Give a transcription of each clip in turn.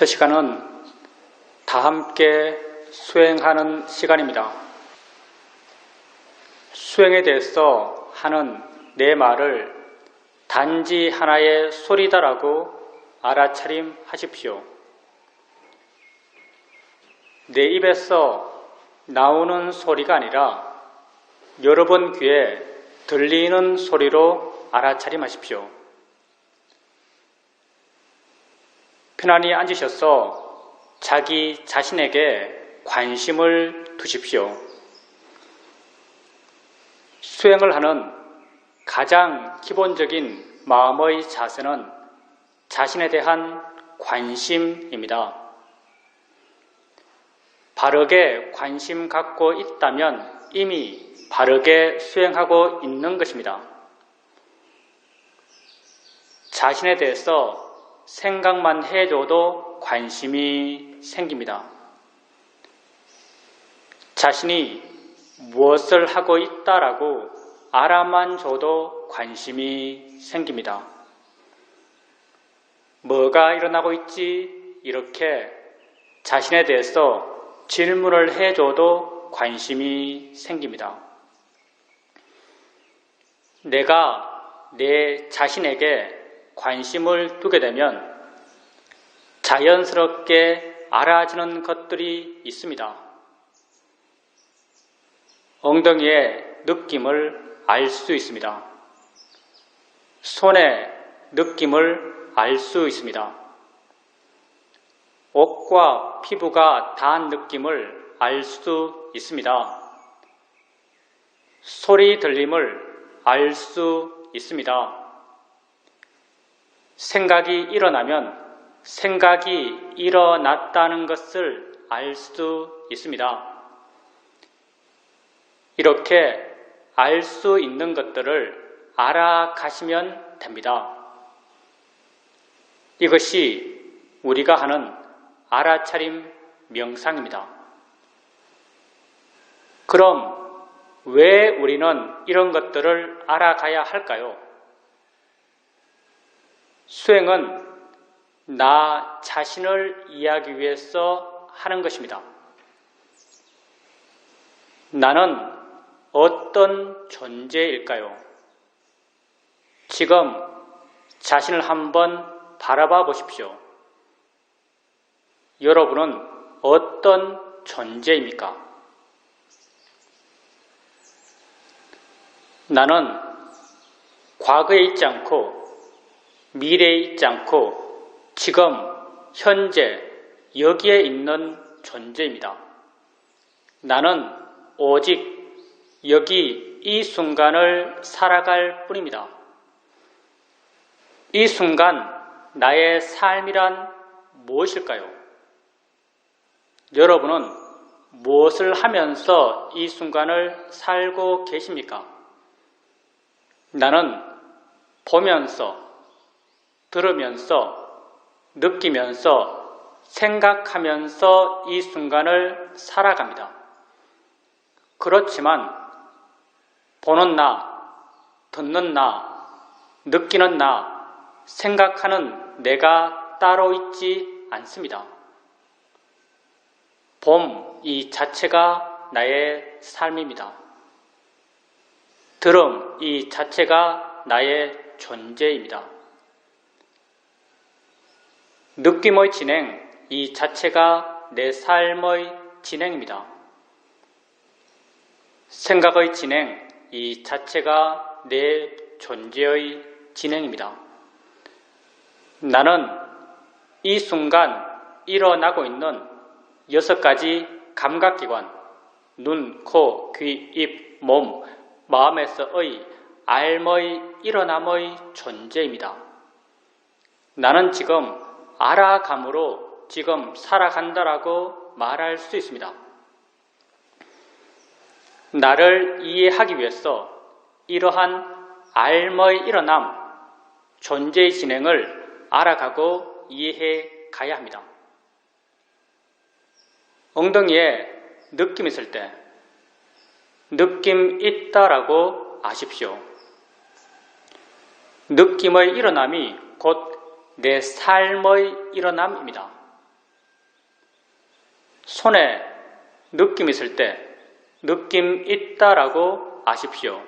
첫 시간은 다 함께 수행하는 시간입니다. 수행에 대해서 하는 내 말을 단지 하나의 소리다라고 알아차림하십시오. 내 입에서 나오는 소리가 아니라 여러분 귀에 들리는 소리로 알아차림하십시오. 편안히 앉으셔서 자기 자신에게 관심을 두십시오. 수행을 하는 가장 기본적인 마음의 자세는 자신에 대한 관심입니다. 바르게 관심 갖고 있다면 이미 바르게 수행하고 있는 것입니다. 자신에 대해서 생각만 해줘도 관심이 생깁니다. 자신이 무엇을 하고 있다라고 알아만 줘도 관심이 생깁니다. 뭐가 일어나고 있지? 이렇게 자신에 대해서 질문을 해줘도 관심이 생깁니다. 내가 내 자신에게 관심을 두게 되면 자연스럽게 알아지는 것들이 있습니다. 엉덩이의 느낌을 알 수 있습니다. 손의 느낌을 알 수 있습니다. 옷과 피부가 닿은 느낌을 알 수 있습니다. 소리 들림을 알 수 있습니다. 생각이 일어나면 생각이 일어났다는 것을 알 수 있습니다. 이렇게 알 수 있는 것들을 알아가시면 됩니다. 이것이 우리가 하는 알아차림 명상입니다. 그럼 왜 우리는 이런 것들을 알아가야 할까요? 수행은 나 자신을 이해하기 위해서 하는 것입니다. 나는 어떤 존재일까요? 지금 자신을 한번 바라봐 보십시오. 여러분은 어떤 존재입니까? 나는 과거에 있지 않고 미래에 있지 않고 지금 현재 여기에 있는 존재입니다. 나는 오직 여기 이 순간을 살아갈 뿐입니다. 이 순간 나의 삶이란 무엇일까요? 여러분은 무엇을 하면서 이 순간을 살고 계십니까? 나는 보면서, 들으면서, 느끼면서, 생각하면서 이 순간을 살아갑니다. 그렇지만 보는 나, 듣는 나, 느끼는 나, 생각하는 내가 따로 있지 않습니다. 봄 이 자체가 나의 삶입니다. 들음 이 자체가 나의 존재입니다. 느낌의 진행 이 자체가 내 삶의 진행입니다. 생각의 진행 이 자체가 내 존재의 진행입니다. 나는 이 순간 일어나고 있는 6가지 감각기관, 눈, 코, 귀, 입, 몸, 마음에서의 알의 일어남의 존재입니다. 나는 지금 알아감으로 지금 살아간다라고 말할 수 있습니다. 나를 이해하기 위해서 이러한 알의 일어남, 존재의 진행을 알아가고 이해해 가야 합니다. 엉덩이에 느낌 있을 때 느낌 있다라고 아십시오. 느낌의 일어남이 곧 내 삶의 일어남입니다. 손에 느낌 있을 때 느낌 있다라고 아십시오.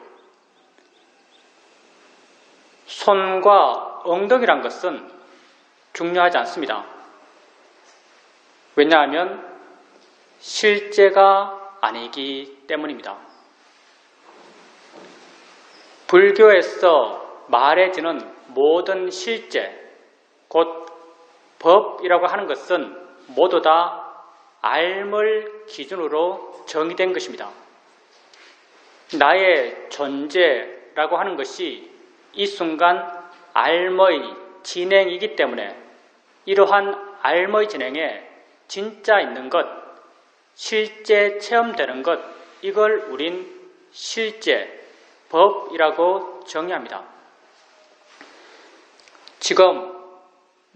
손과 엉덩이란 것은 중요하지 않습니다. 왜냐하면 실제가 아니기 때문입니다. 불교에서 말해지는 모든 실제, 곧 법이라고 하는 것은 모두 다 알물 기준으로 정의된 것입니다. 나의 존재라고 하는 것이 이 순간 알의 진행이기 때문에 이러한 알의 진행에 진짜 있는 것, 실제 체험되는 것, 이걸 우린 실제, 법이라고 정의합니다. 지금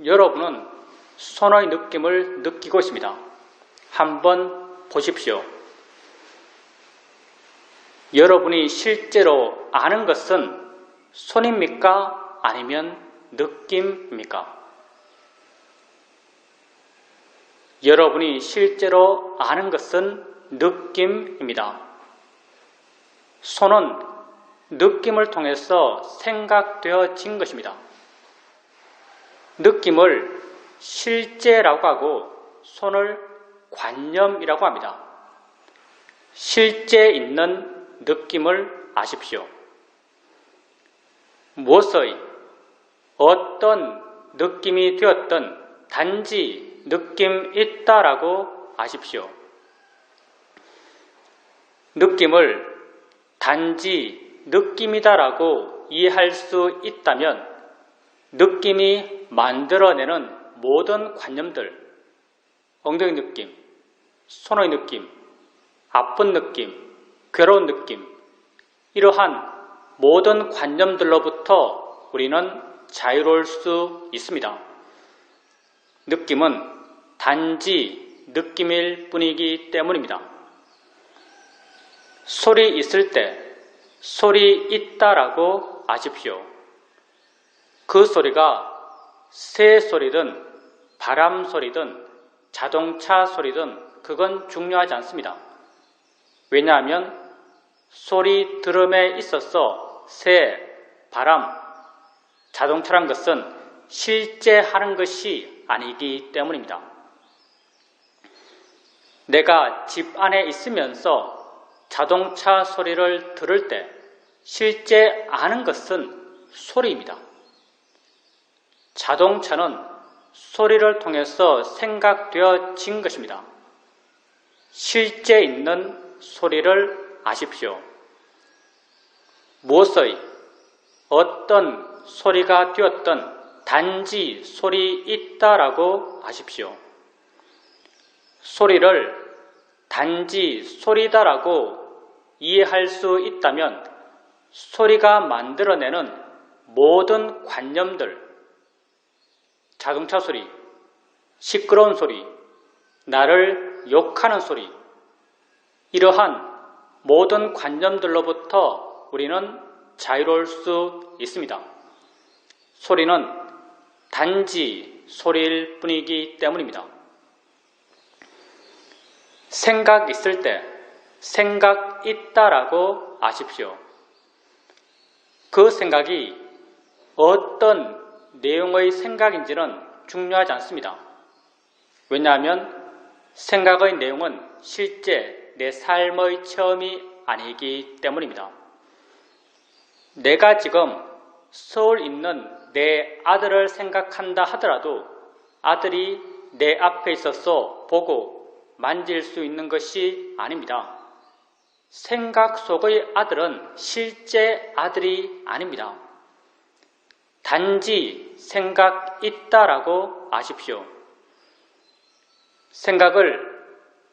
여러분은 손의 느낌을 느끼고 있습니다. 한번 보십시오. 여러분이 실제로 아는 것은 손입니까? 아니면 느낌입니까? 여러분이 실제로 아는 것은 느낌입니다. 손은 느낌을 통해서 생각되어진 것입니다. 느낌을 실제라고 하고 손을 관념이라고 합니다. 실제 있는 느낌을 아십시오. 무엇의 어떤 느낌이 되었든 단지 느낌 있다라고 아십시오. 느낌을 단지 느낌이다라고 이해할 수 있다면 느낌이 만들어내는 모든 관념들, 엉덩이 느낌, 손의 느낌, 아픈 느낌, 괴로운 느낌, 이러한 모든 관념들로부터 우리는 자유로울 수 있습니다. 느낌은 단지 느낌일 뿐이기 때문입니다. 소리 있을 때 소리 있다라고 아십시오. 그 소리가 새 소리든 바람 소리든 자동차 소리든 그건 중요하지 않습니다. 왜냐하면 소리 들음에 있어서 새, 바람, 자동차란 것은 실제 하는 것이 아니기 때문입니다. 내가 집 안에 있으면서 자동차 소리를 들을 때 실제 아는 것은 소리입니다. 자동차는 소리를 통해서 생각되어진 것입니다. 실제 있는 소리를 아십시오. 무엇의 어떤 소리가 되었든 단지 소리 있다라고 아십시오. 소리를 단지 소리다라고 이해할 수 있다면 소리가 만들어내는 모든 관념들, 자동차 소리, 시끄러운 소리, 나를 욕하는 소리, 이러한 모든 관념들로부터 우리는 자유로울 수 있습니다. 소리는 단지 소리일 뿐이기 때문입니다. 생각 있을 때 생각 있다라고 아십시오. 그 생각이 어떤 내용의 생각인지는 중요하지 않습니다. 왜냐하면 생각의 내용은 실제 내 삶의 체험이 아니기 때문입니다. 내가 지금 서울 있는 내 아들을 생각한다 하더라도 아들이 내 앞에 있어서 보고 만질 수 있는 것이 아닙니다. 생각 속의 아들은 실제 아들이 아닙니다. 단지 생각 있다라고 아십시오. 생각을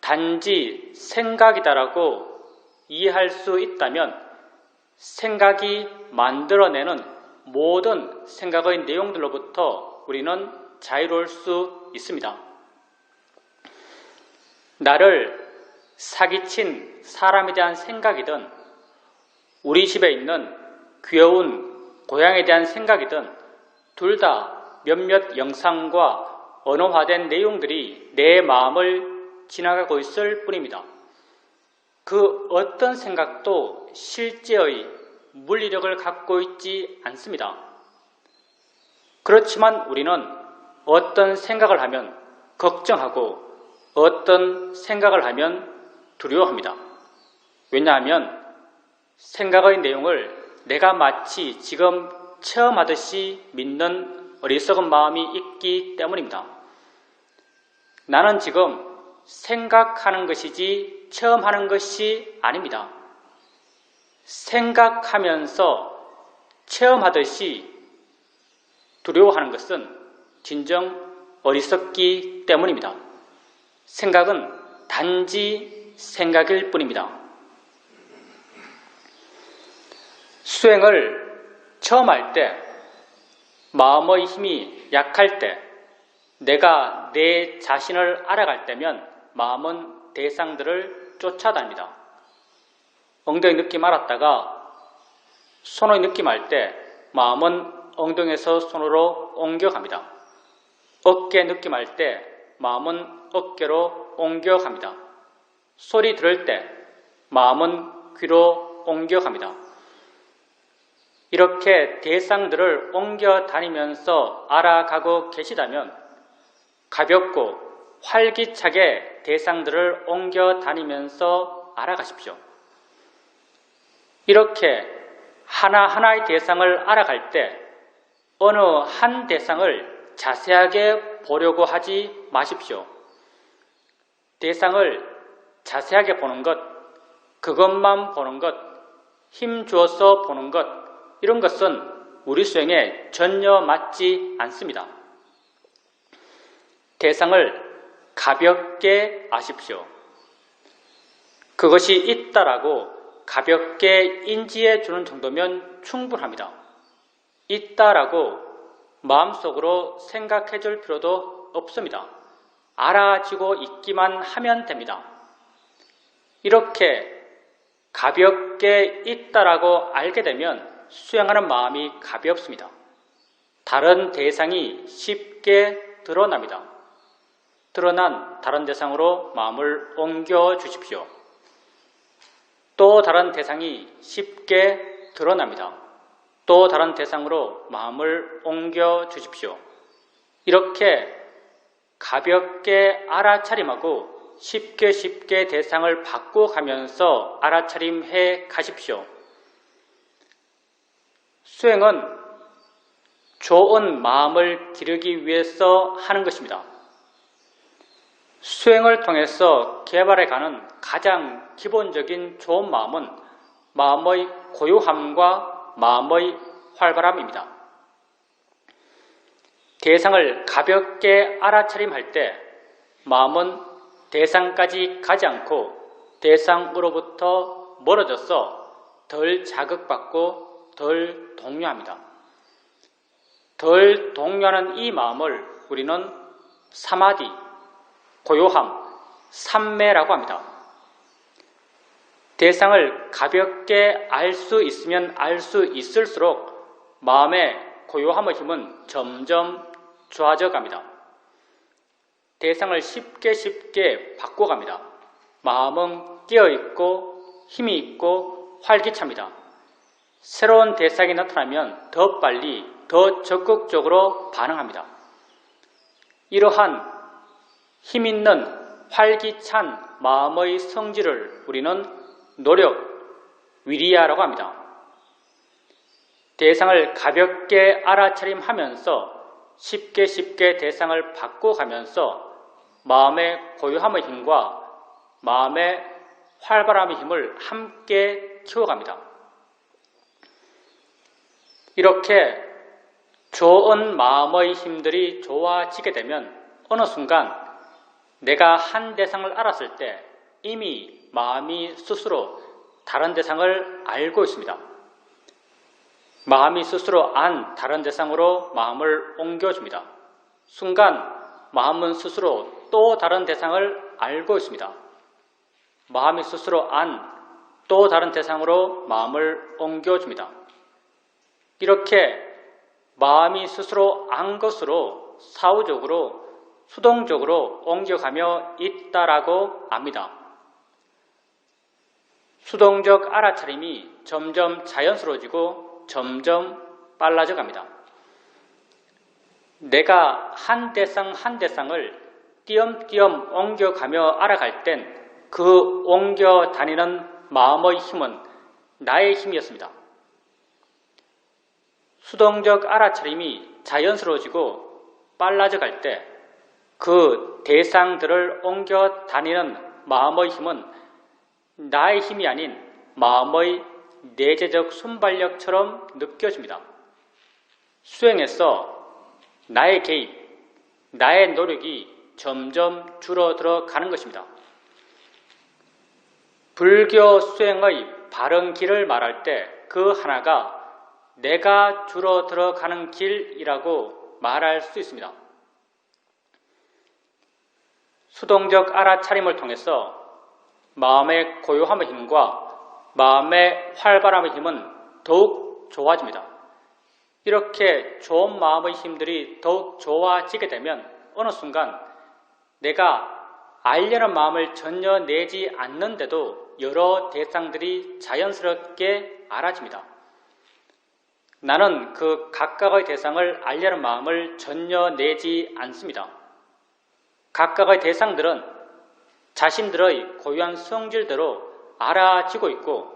단지 생각이다라고 이해할 수 있다면 생각이 만들어내는 모든 생각의 내용들로부터 우리는 자유로울 수 있습니다. 나를 사기친 사람에 대한 생각이든 우리 집에 있는 귀여운 고양이에 대한 생각이든 둘 다 몇몇 영상과 언어화된 내용들이 내 마음을 지나가고 있을 뿐입니다. 그 어떤 생각도 실제의 물리력을 갖고 있지 않습니다. 그렇지만 우리는 어떤 생각을 하면 걱정하고 어떤 생각을 하면 두려워합니다. 왜냐하면 생각의 내용을 내가 마치 지금 체험하듯이 믿는 어리석은 마음이 있기 때문입니다. 나는 지금 생각하는 것이지 체험하는 것이 아닙니다. 생각하면서 체험하듯이 두려워하는 것은 진정 어리석기 때문입니다. 생각은 단지 생각일 뿐입니다. 수행을 처음 할 때, 마음의 힘이 약할 때, 내가 내 자신을 알아갈 때면 마음은 대상들을 쫓아다닙니다. 엉덩이 느낌 알았다가 손의 느낌 알 때 마음은 엉덩이에서 손으로 옮겨갑니다. 어깨 느낌 알 때 마음은 어깨로 옮겨갑니다. 소리 들을 때 마음은 귀로 옮겨갑니다. 이렇게 대상들을 옮겨 다니면서 알아가고 계시다면 가볍고 활기차게 대상들을 옮겨 다니면서 알아가십시오. 이렇게 하나하나의 대상을 알아갈 때 어느 한 대상을 자세하게 보려고 하지 마십시오. 대상을 자세하게 보는 것, 그것만 보는 것, 힘 주어서 보는 것, 이런 것은 우리 수행에 전혀 맞지 않습니다. 대상을 가볍게 아십시오. 그것이 있다라고 가볍게 인지해 주는 정도면 충분합니다. 있다라고 마음속으로 생각해 줄 필요도 없습니다. 알아지고 있기만 하면 됩니다. 이렇게 가볍게 있다라고 알게 되면 수행하는 마음이 가볍습니다. 다른 대상이 쉽게 드러납니다. 드러난 다른 대상으로 마음을 옮겨 주십시오. 또 다른 대상이 쉽게 드러납니다. 또 다른 대상으로 마음을 옮겨 주십시오. 이렇게 가볍게 알아차림하고 쉽게 대상을 바꿔가면서 알아차림해 가십시오. 수행은 좋은 마음을 기르기 위해서 하는 것입니다. 수행을 통해서 개발해가는 가장 기본적인 좋은 마음은 마음의 고요함과 마음의 활발함입니다. 대상을 가볍게 알아차림할 때 마음은 대상까지 가지 않고 대상으로부터 멀어져서 덜 자극받고 덜 동요합니다. 덜 동요하는 이 마음을 우리는 사마디, 고요함, 삼매라고 합니다. 대상을 가볍게 알 수 있으면 알 수 있을수록 마음의 고요함의 힘은 점점 좋아져 갑니다. 대상을 쉽게 바꿔갑니다. 마음은 깨어있고 힘이 있고 활기찹니다. 새로운 대상이 나타나면 더 빨리, 더 적극적으로 반응합니다. 이러한 힘있는 활기찬 마음의 성질을 우리는 노력, 위리야라고 합니다. 대상을 가볍게 알아차림하면서 쉽게 대상을 바꿔가면서 마음의 고요함의 힘과 마음의 활발함의 힘을 함께 키워갑니다. 이렇게 좋은 마음의 힘들이 좋아지게 되면 어느 순간 내가 한 대상을 알았을 때 이미 마음이 스스로 다른 대상을 알고 있습니다. 마음이 스스로 안 다른 대상으로 마음을 옮겨줍니다. 순간 마음은 스스로 또 다른 대상을 알고 있습니다. 마음이 스스로 안 또 다른 대상으로 마음을 옮겨줍니다. 이렇게 마음이 스스로 안 것으로 사후적으로 수동적으로 옮겨가며 있다라고 압니다. 수동적 알아차림이 점점 자연스러워지고 점점 빨라져 갑니다. 내가 한 대상 한 대상을 띄엄띄엄 옮겨가며 알아갈 땐 그 옮겨 다니는 마음의 힘은 나의 힘이었습니다. 수동적 알아차림이 자연스러워지고 빨라져 갈 때 그 대상들을 옮겨 다니는 마음의 힘은 나의 힘이 아닌 마음의 내재적 순발력처럼 느껴집니다. 수행에서 나의 개입, 나의 노력이 점점 줄어들어 가는 것입니다. 불교 수행의 바른 길을 말할 때 그 하나가 내가 줄어들어 가는 길이라고 말할 수 있습니다. 수동적 알아차림을 통해서 마음의 고요함의 힘과 마음의 활발함의 힘은 더욱 좋아집니다. 이렇게 좋은 마음의 힘들이 더욱 좋아지게 되면 어느 순간 내가 알려는 마음을 전혀 내지 않는데도 여러 대상들이 자연스럽게 알아집니다. 나는 그 각각의 대상을 알려는 마음을 전혀 내지 않습니다. 각각의 대상들은 자신들의 고유한 성질대로 알아지고 있고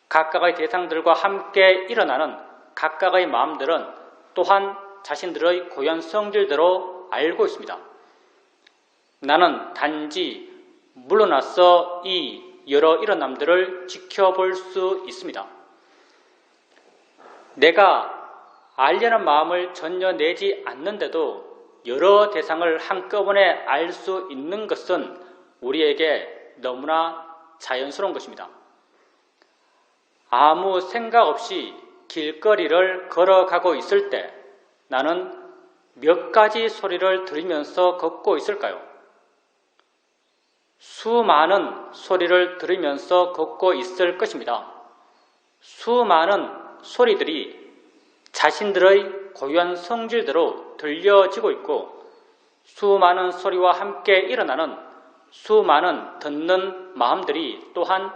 각각의 대상들과 함께 일어나는 각각의 마음들은 또한 자신들의 고유한 성질대로 알고 있습니다. 나는 단지 물러나서 이 여러 일어남들을 지켜볼 수 있습니다. 내가 알려는 마음을 전혀 내지 않는데도 여러 대상을 한꺼번에 알 수 있는 것은 우리에게 너무나 자연스러운 것입니다. 아무 생각 없이 길거리를 걸어가고 있을 때 나는 몇 가지 소리를 들으면서 걷고 있을까요? 수많은 소리를 들으면서 걷고 있을 것입니다. 수많은 소리들이 자신들의 고유한 성질대로 들려지고 있고 수많은 소리와 함께 일어나는 수많은 듣는 마음들이 또한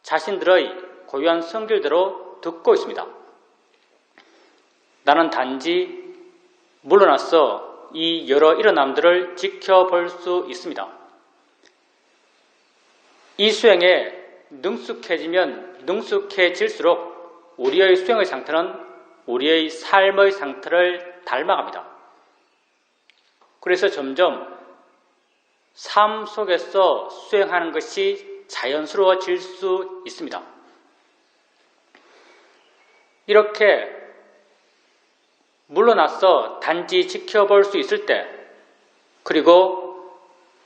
자신들의 고유한 성질대로 듣고 있습니다. 나는 단지 물러나서 이 여러 일어남들을 지켜볼 수 있습니다. 이 수행에 능숙해지면 능숙해질수록 우리의 수행의 상태는 우리의 삶의 상태를 닮아갑니다. 그래서 점점 삶 속에서 수행하는 것이 자연스러워질 수 있습니다. 이렇게 물러나서 단지 지켜볼 수 있을 때 그리고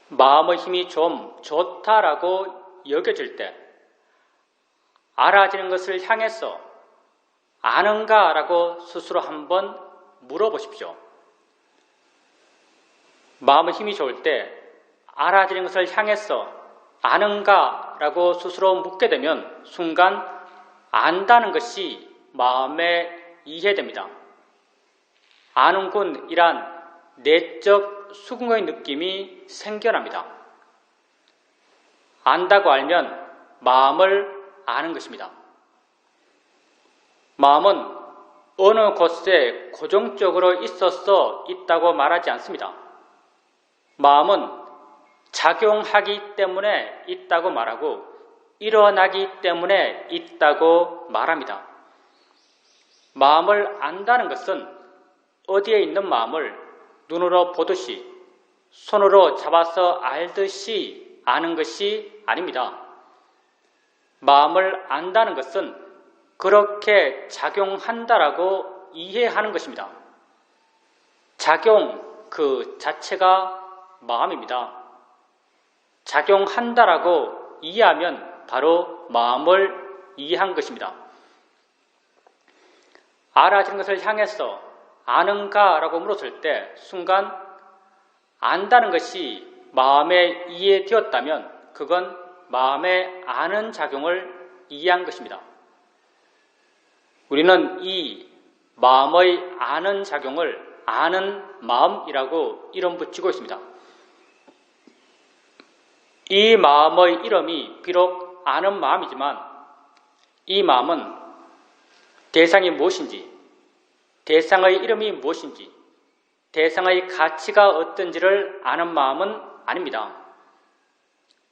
마음의 힘이 좀 좋다라고 여겨질 때 알아지는 것을 향해서 아는가? 라고 스스로 한번 물어보십시오. 마음의 힘이 좋을 때 알아지는 것을 향해서 아는가? 라고 스스로 묻게 되면 순간 안다는 것이 마음에 이해됩니다. 아는군이란 내적 수긍의 느낌이 생겨납니다. 안다고 알면 마음을 아는 것입니다. 마음은 어느 곳에 고정적으로 있다고 말하지 않습니다. 마음은 작용하기 때문에 있다고 말하고 일어나기 때문에 있다고 말합니다. 마음을 안다는 것은 어디에 있는 마음을 눈으로 보듯이 손으로 잡아서 알듯이 아는 것이 아닙니다. 마음을 안다는 것은 그렇게 작용한다라고 이해하는 것입니다. 작용 그 자체가 마음입니다. 작용한다라고 이해하면 바로 마음을 이해한 것입니다. 알아지는 것을 향해서 아는가? 라고 물었을 때 순간 안다는 것이 마음에 이해되었다면 그건 마음의 아는 작용을 이해한 것입니다. 우리는 이 마음의 아는 작용을 아는 마음이라고 이름 붙이고 있습니다. 이 마음의 이름이 비록 아는 마음이지만 이 마음은 대상이 무엇인지, 대상의 이름이 무엇인지, 대상의 가치가 어떤지를 아는 마음은 아닙니다.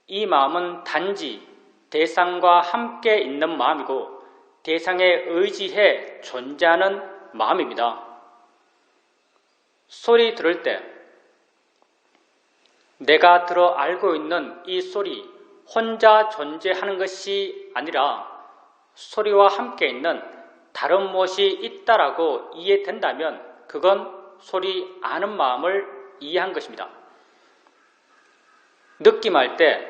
이 마음은 단지 대상과 함께 있는 마음이고 대상에 의지해 존재하는 마음입니다. 소리 들을 때 내가 들어 알고 있는 이 소리 혼자 존재하는 것이 아니라 소리와 함께 있는 다른 무엇이 있다라고 이해된다면 그건 소리 아는 마음을 이해한 것입니다. 느낌할 때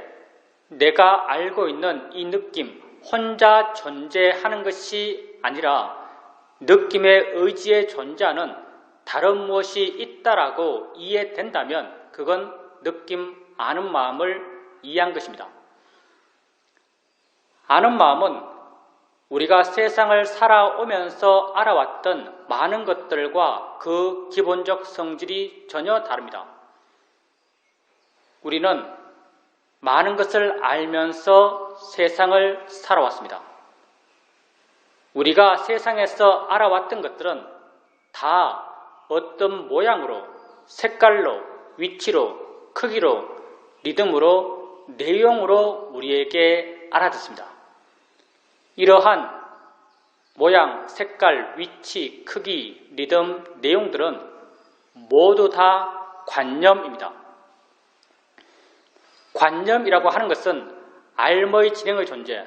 내가 알고 있는 이 느낌 혼자 존재하는 것이 아니라 느낌의 의지에 존재하는 다른 무엇이 있다라고 이해된다면 그건 느낌 아는 마음을 이해한 것입니다. 아는 마음은 우리가 세상을 살아오면서 알아왔던 많은 것들과 그 기본적 성질이 전혀 다릅니다. 우리는 많은 것을 알면서 세상을 살아왔습니다. 우리가 세상에서 알아왔던 것들은 다 어떤 모양으로, 색깔로, 위치로, 크기로, 리듬으로, 내용으로 우리에게 알아졌습니다. 이러한 모양, 색깔, 위치, 크기, 리듬, 내용들은 모두 다 관념입니다. 관념이라고 하는 것은 알의 진행의 존재,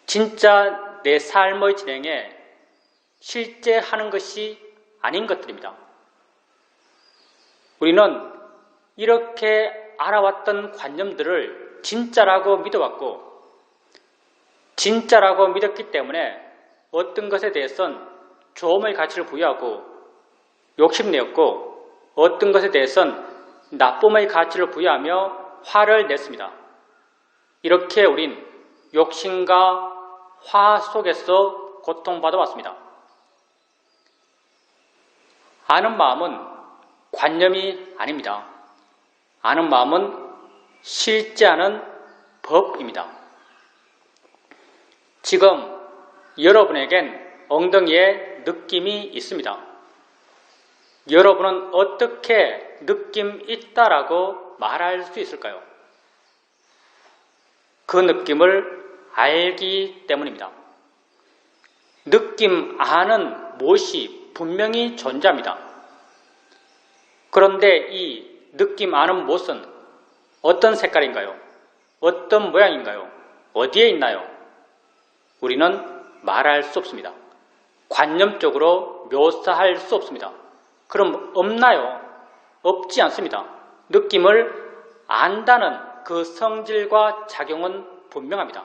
진짜 내 삶의 진행에 실제 하는 것이 아닌 것들입니다. 우리는 이렇게 알아왔던 관념들을 진짜라고 믿어왔고 진짜라고 믿었기 때문에 어떤 것에 대해서는 조음의 가치를 부여하고 욕심내었고 어떤 것에 대해서는 나쁨의 가치를 부여하며 화를 냈습니다. 이렇게 우린 욕심과 화 속에서 고통받아 왔습니다. 아는 마음은 관념이 아닙니다. 아는 마음은 실제하는 법입니다. 지금 여러분에겐 엉덩이에 느낌이 있습니다. 여러분은 어떻게 느낌 있다라고 말할 수 있을까요? 그 느낌을 알기 때문입니다. 느낌 아는 무엇이 분명히 존재합니다. 그런데 이 느낌 아는 무엇은 어떤 색깔인가요? 어떤 모양인가요? 어디에 있나요? 우리는 말할 수 없습니다. 관념적으로 묘사할 수 없습니다. 그럼 없나요? 없지 않습니다. 느낌을 안다는 그 성질과 작용은 분명합니다.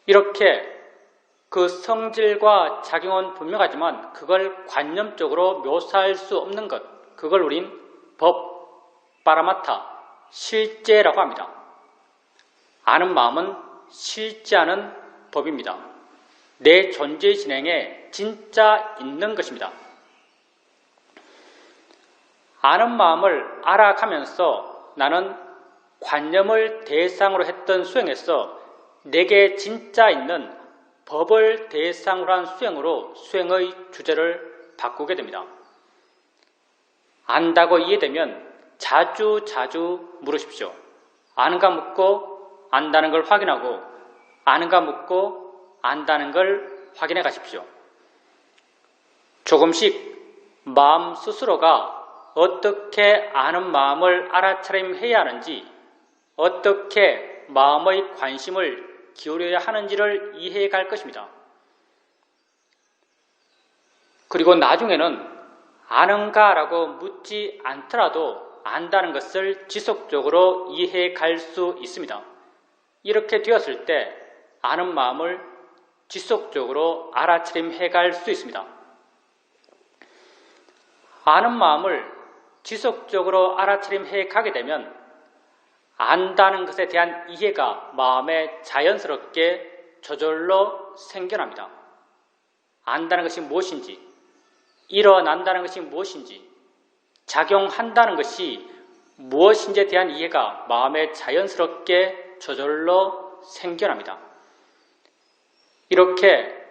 이렇게 그 성질과 작용은 분명하지만 그걸 관념적으로 묘사할 수 없는 것, 그걸 우린 법, 파라마타, 실제라고 합니다. 아는 마음은 실제하는 법입니다. 내 존재의 진행에 진짜 있는 것입니다. 아는 마음을 알아가면서 나는 관념을 대상으로 했던 수행에서 내게 진짜 있는 법을 대상으로 한 수행으로 수행의 주제를 바꾸게 됩니다. 안다고 이해되면 자주 물으십시오. 아는가 묻고 안다는 걸 확인하고 아는가 묻고 안다는 걸 확인해 가십시오. 조금씩 마음 스스로가 어떻게 아는 마음을 알아차림해야 하는지, 어떻게 마음의 관심을 기울여야 하는지를 이해해 갈 것입니다. 그리고 나중에는 아는가 라고 묻지 않더라도 안다는 것을 지속적으로 이해해 갈 수 있습니다. 이렇게 되었을 때 아는 마음을 지속적으로 알아차림해 갈 수 있습니다. 아는 마음을 지속적으로 알아차림해 가게 되면 안다는 것에 대한 이해가 마음에 자연스럽게 저절로 생겨납니다. 안다는 것이 무엇인지, 일어난다는 것이 무엇인지, 작용한다는 것이 무엇인지에 대한 이해가 마음에 자연스럽게 저절로 생겨납니다. 이렇게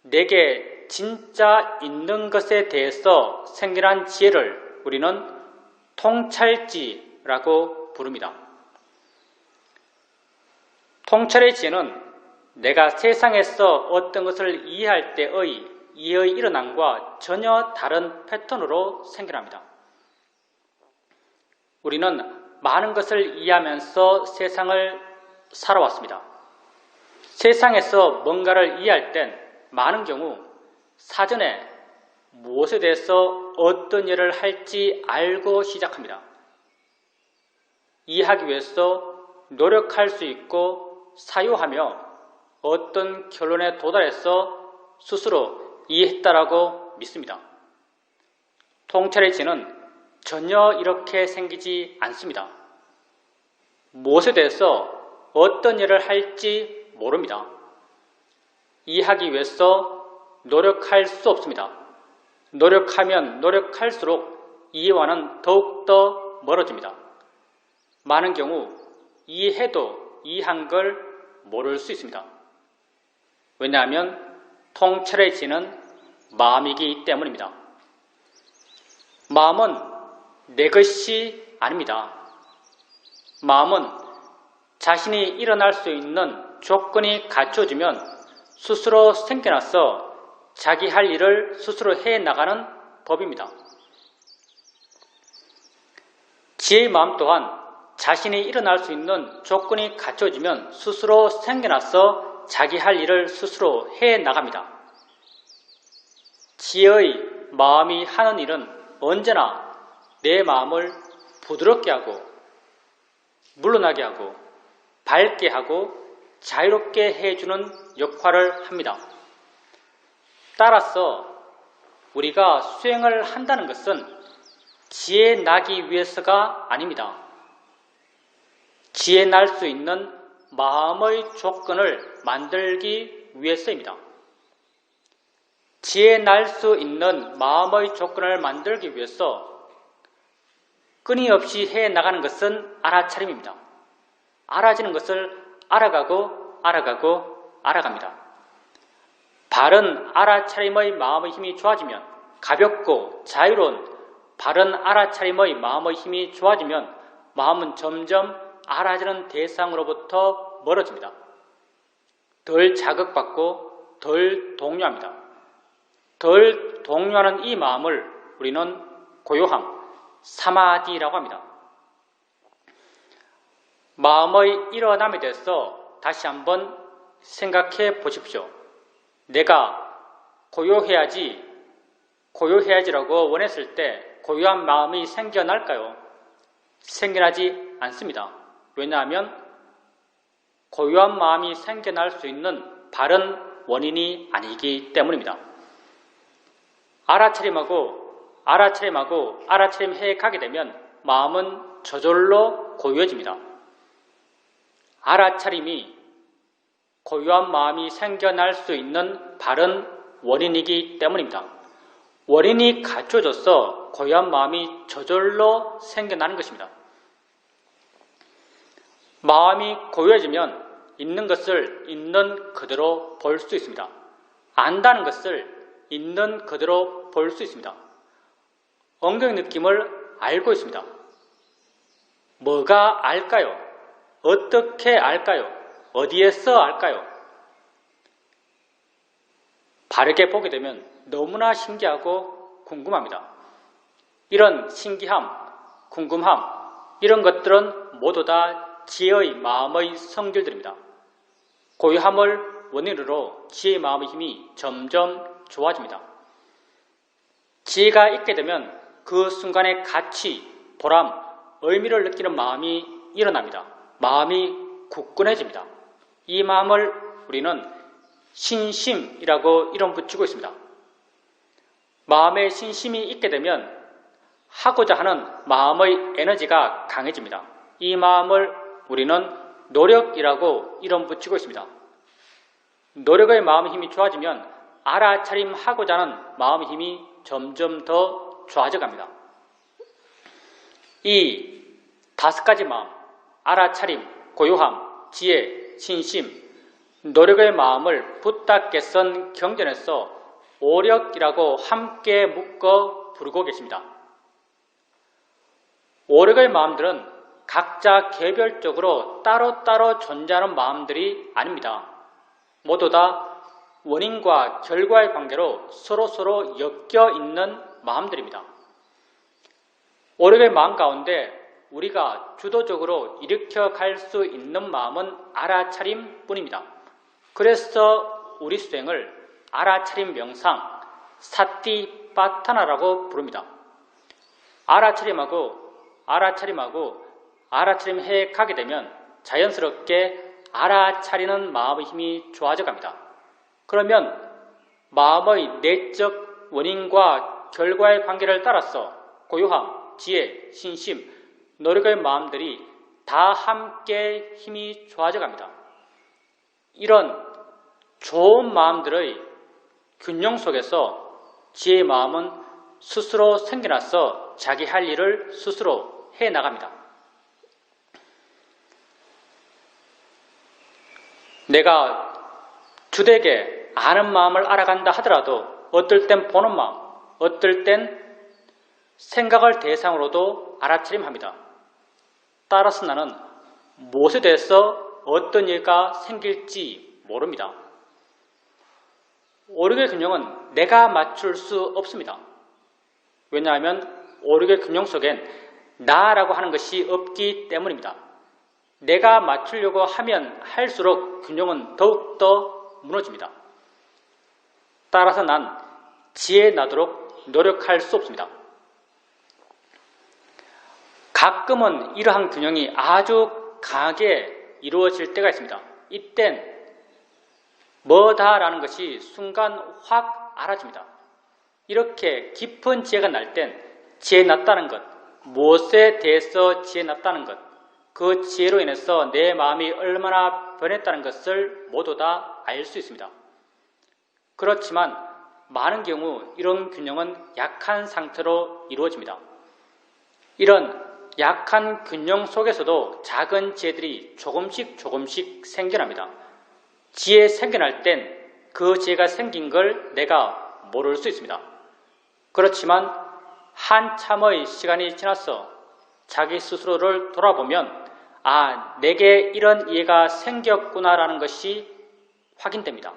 내게 진짜 있는 것에 대해서 생겨난 지혜를 우리는 통찰지라고 부릅니다. 통찰의 지혜는 내가 세상에서 어떤 것을 이해할 때의 이해의 일어남과 전혀 다른 패턴으로 생겨납니다. 우리는 많은 것을 이해하면서 세상을 살아왔습니다. 세상에서 뭔가를 이해할 땐 많은 경우 사전에 무엇에 대해서 어떤 일을 할지 알고 시작합니다. 이해하기 위해서 노력할 수 있고 사유하며 어떤 결론에 도달해서 스스로 이해했다라고 믿습니다. 통찰의 지혜는 전혀 이렇게 생기지 않습니다. 무엇에 대해서 어떤 일을 할지 모릅니다. 이해하기 위해서 노력할 수 없습니다. 노력하면 노력할수록 이해와는 더욱더 멀어집니다. 많은 경우 이해해도 이해한 걸 모를 수 있습니다. 왜냐하면 통찰의 지혜는 마음이기 때문입니다. 마음은 내 것이 아닙니다. 마음은 자신이 일어날 수 있는 조건이 갖춰지면 스스로 생겨나서 자기 할 일을 스스로 해나가는 법입니다. 지혜의 마음 또한 자신이 일어날 수 있는 조건이 갖춰지면 스스로 생겨나서 자기 할 일을 스스로 해나갑니다. 지혜의 마음이 하는 일은 언제나 내 마음을 부드럽게 하고 물러나게 하고 밝게 하고 자유롭게 해주는 역할을 합니다. 따라서 우리가 수행을 한다는 것은 지혜 나기 위해서가 아닙니다. 지혜 날 수 있는 마음의 조건을 만들기 위해서입니다. 지혜 날 수 있는 마음의 조건을 만들기 위해서 끊임없이 해나가는 것은 알아차림입니다. 알아지는 것을 알아가고 알아갑니다. 바른 알아차림의 마음의 힘이 좋아지면 가볍고 자유로운 바른 알아차림의 마음의 힘이 좋아지면 마음은 점점 알아지는 대상으로부터 멀어집니다. 덜 자극받고 덜 동요합니다. 덜 동요하는 이 마음을 우리는 고요함, 사마디라고 합니다. 마음의 일어남에 대해서 다시 한번 생각해 보십시오. 내가 고요해야지라고 원했을 때 고요한 마음이 생겨날까요? 생겨나지 않습니다. 왜냐하면 고요한 마음이 생겨날 수 있는 바른 원인이 아니기 때문입니다. 알아차림해 가게 되면 마음은 저절로 고요해집니다. 알아차림이 고요한 마음이 생겨날 수 있는 바른 원인이기 때문입니다. 원인이 갖춰져서 고요한 마음이 저절로 생겨나는 것입니다. 마음이 고요해지면 있는 것을 있는 그대로 볼 수 있습니다. 안다는 것을 있는 그대로 볼 수 있습니다. 엉덩이 느낌을 알고 있습니다. 뭐가 알까요? 어떻게 알까요? 어디에서 알까요? 바르게 보게 되면 너무나 신기하고 궁금합니다. 이런 신기함, 궁금함, 이런 것들은 모두 다 지혜의 마음의 성질들입니다. 고요함을 원인으로 지혜의 마음의 힘이 점점 좋아집니다. 지혜가 있게 되면 그 순간의 가치, 보람, 의미를 느끼는 마음이 일어납니다. 마음이 굳건해집니다. 이 마음을 우리는 신심이라고 이름 붙이고 있습니다. 마음에 신심이 있게 되면 하고자 하는 마음의 에너지가 강해집니다. 이 마음을 우리는 노력이라고 이름 붙이고 있습니다. 노력의 마음의 힘이 좋아지면 알아차림하고자 하는 마음의 힘이 점점 더 좋아져 갑니다. 이 5가지 마음, 알아차림, 고요함, 지혜, 신심, 노력의 마음을 부탁께 쓴 경전에서 오력이라고 함께 묶어 부르고 계십니다. 오력의 마음들은 각자 개별적으로 따로따로 존재하는 마음들이 아닙니다. 모두 다 원인과 결과의 관계로 서로서로 엮여 있는 마음들입니다. 오력의 마음 가운데 우리가 주도적으로 일으켜 갈 수 있는 마음은 알아차림 뿐입니다. 그래서 우리 수행을 알아차림 명상, 사티파타나라고 부릅니다. 알아차림해 가게 되면 자연스럽게 알아차리는 마음의 힘이 좋아져 갑니다. 그러면 마음의 내적 원인과 결과의 관계를 따라서 고요함, 지혜, 신심, 노력의 마음들이 다 함께 힘이 좋아져 갑니다. 이런 좋은 마음들의 균형 속에서 지혜의 마음은 스스로 생겨나서 자기 할 일을 스스로 해나갑니다. 내가 주되게 아는 마음을 알아간다 하더라도 어떨 땐 보는 마음, 어떨 땐 생각을 대상으로도 알아차림합니다. 따라서 나는 무엇에 대해서 어떤 일가 생길지 모릅니다. 오력의 균형은 내가 맞출 수 없습니다. 왜냐하면 오력의 균형 속엔 나라고 하는 것이 없기 때문입니다. 내가 맞추려고 하면 할수록 균형은 더욱더 무너집니다. 따라서 난 지혜 나도록 노력할 수 없습니다. 가끔은 이러한 균형이 아주 강하게 이루어질 때가 있습니다. 이땐 뭐다라는 것이 순간 확 알아집니다. 이렇게 깊은 지혜가 날 땐 지혜 났다는 것, 무엇에 대해서 지혜 났다는 것, 그 지혜로 인해서 내 마음이 얼마나 변했다는 것을 모두 다 알 수 있습니다. 그렇지만 많은 경우 이런 균형은 약한 상태로 이루어집니다. 이런 약한 균형 속에서도 작은 지혜들이 조금씩 생겨납니다. 지혜 생겨날 땐 그 지혜가 생긴 걸 내가 모를 수 있습니다. 그렇지만 한참의 시간이 지나서 자기 스스로를 돌아보면 내게 이런 이해가 생겼구나라는 것이 확인됩니다.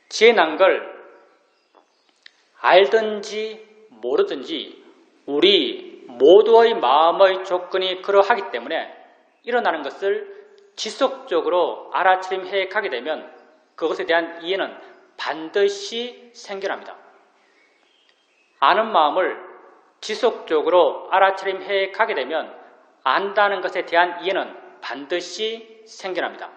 지혜 난 걸 알든지 모르든지 우리 모두의 마음의 조건이 그러하기 때문에 일어나는 것을 지속적으로 알아차림해 가게 되면 그것에 대한 이해는 반드시 생겨납니다. 아는 마음을 지속적으로 알아차림해 가게 되면 안다는 것에 대한 이해는 반드시 생겨납니다.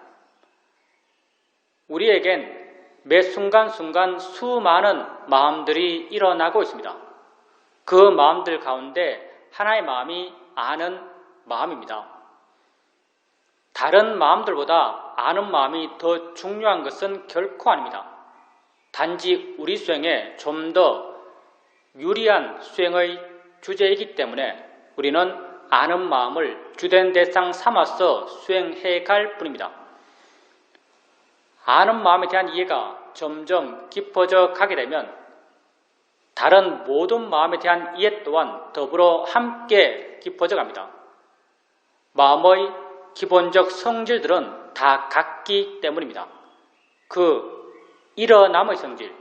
우리에겐 매 순간순간 수많은 마음들이 일어나고 있습니다. 그 마음들 가운데 하나의 마음이 아는 마음입니다. 다른 마음들보다 아는 마음이 더 중요한 것은 결코 아닙니다. 단지 우리 수행에 좀 더 유리한 수행의 주제이기 때문에 우리는 아는 마음을 주된 대상 삼아서 수행해 갈 뿐입니다. 아는 마음에 대한 이해가 점점 깊어져 가게 되면 다른 모든 마음에 대한 이해 또한 더불어 함께 깊어져 갑니다. 마음의 기본적 성질들은 다 같기 때문입니다. 그 일어남의 성질,